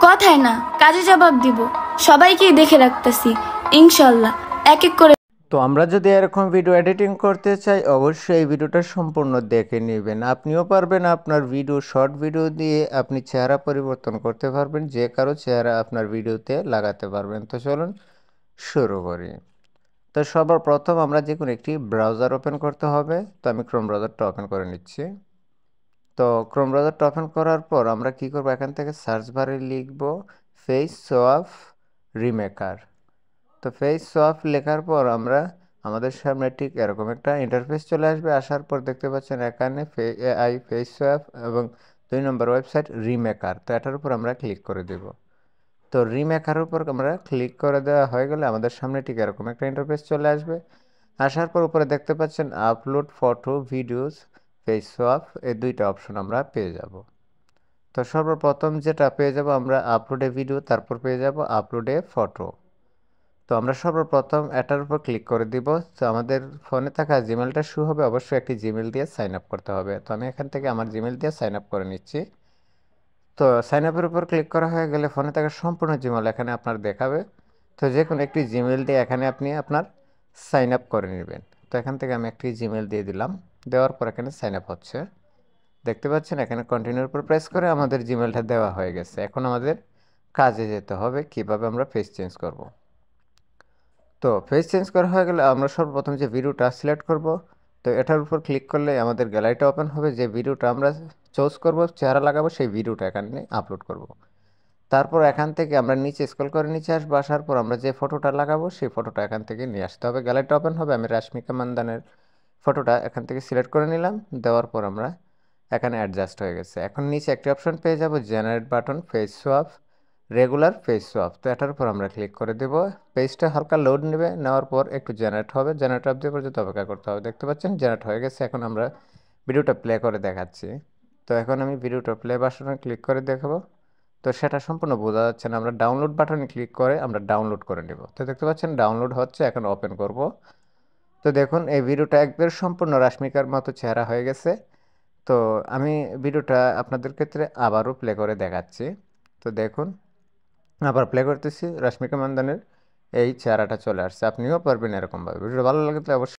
কথায় না কাজে জবাব দিব। সবাইকেই দেখে রাখতেছি ইনশাল্লাহ এক এক করে। তো আমরা যদি এরকম ভিডিও এডিটিং করতে চাই অবশ্যই এই ভিডিওটা সম্পূর্ণ দেখে নেবেন। আপনিও পারবেন আপনার ভিডিও শর্ট ভিডিও দিয়ে আপনি চেহারা পরিবর্তন করতে পারবেন, যে কারো চেহারা আপনার ভিডিওতে লাগাতে পারবেন। তো চলুন শুরু করি। তো সবার প্রথম আমরা যে কোনো একটি ব্রাউজার ওপেন করতে হবে। তো আমি ক্রোম ব্রাউজারটা ওপেন করে নিচ্ছি। তো ক্রোম ব্রাউজারটা ওপেন করার পর আমরা কি করব, এখান থেকে সার্চ বারে লিখব ফেস সোয়াপ রিমেকার। তো ফেস সোয়াপ লেখার পর আমরা আমাদের সামনে ঠিক এরকম একটা ইন্টারফেস চলে আসবে। আসার পর দেখতে পাচ্ছেন এখানে এআই ফেস সোয়াপ এবং 2 নম্বর ওয়েবসাইট রিমেকার। তো এটার উপর আমরা ক্লিক করে দেব। তো রিমেকারের উপর আমরা ক্লিক করে দেওয়া হয়ে গেলে আমাদের সামনে ঠিক এরকম একটা ইন্টারফেস চলে আসবে। আসার পর উপরে দেখতে পাচ্ছেন upload photo videos face swap, এই দুইটা অপশন আমরা পেয়ে যাব। তো সর্বপ্রথম যেটা পেয়ে যাব আমরা আপলোডে ভিডিও, তারপর পেয়ে যাব আপলোডে ফটো। তো আমরা সর্বপ্রথম এটার উপর ক্লিক করে দিব। তো আমাদের ফোনে থাকা জিমেলটা শো হবে, অবশ্যই একটি জিমেল দিয়ে সাইন আপ করতে হবে। তো আমি এখান থেকে আমার জিমেল দিয়ে সাইন আপ করে নিচ্ছি। তো সাইন আপের উপর ক্লিক করা হয়ে গেলে ফোনে থাকা সম্পূর্ণ জিমেল এখানে আপনার দেখাবে। তো যে কোনো একটি জিমেল দিয়ে এখানে আপনি আপনার সাইন আপ করে নেবেন। তো এখান থেকে আমি একটি জিমেল দিয়ে দিলাম। দেওয়ার পর এখানে সাইন আপ হচ্ছে, দেখতে পাচ্ছেন। এখানে কন্টিনিউর উপর প্রেস করে আমাদের জিমেলটা দেওয়া হয়ে গেছে। এখন আমাদের কাজে যেতে হবে কিভাবে আমরা ফেস চেঞ্জ করব। তো ফেস চেঞ্জ করা হয়ে গেলে আমরা সর্বপ্রথম যে ভিডিওটা সিলেক্ট করব। তো এটার উপর ক্লিক করলে আমাদের গ্যালারিটা ওপেন হবে। যে ভিডিওটা আমরা চুজ করব, চেহারা লাগাবো, সেই ভিডিওটা এখানে আপলোড করব। তারপর এখান থেকে আমরা নিচে স্ক্রল করে নিচে আসবো। আসার পর আমরা যে ফটোটা লাগাবো সেই ফটোটা এখান থেকে নিয়ে আসতে হবে। গ্যালারিটা ওপেন হবে। আমি রাশ্মিকা মান্দানের ফটোটা এখান থেকে সিলেক্ট করে নিলাম। দেওয়ার পর আমরা এখানে অ্যাডজাস্ট হয়ে গেছে। এখন নিচে একটি অপশন পেয়ে যাব generate button face swap regular face swap. তো এটার উপর আমরা ক্লিক করে দেব। পেজটা হালকা লোড নেবে, নেওয়ার পর একটু জেনারেট হবে। জেনারেট অবধি পর্যন্ত অপেক্ষা করতে হবে। দেখতে পাচ্ছেন জেনারেট হয়ে গেছে। এখন আমরা ভিডিওটা প্লে করে দেখাচ্ছি। তো এখন আমি ভিডিওটা প্লে বাটনে ক্লিক করে দেখাবো। তো সেটা সম্পূর্ণ বোঝা যাচ্ছে না। আমরা ডাউনলোড বাটনে ক্লিক করে আমরা ডাউনলোড করে নেব। তো দেখতে পাচ্ছেন ডাউনলোড হচ্ছে। এখন ওপেন করব। তো দেখুন এই ভিডিওটা একবার সম্পূর্ণ রাশ্মিকার মতো চেহারা হয়ে গেছে। তো আমি ভিডিওটা আপনাদের ক্ষেত্রে আবারও প্লে করে দেখাচ্ছি। তো দেখুন আবার প্লে করতেছি, রাশ্মিকা মান্দানের এই চেহারাটা চলে আসছে। আপনিও পারবেন এরকমভাবে। ভিডিও ভালো লাগলে অবশ্যই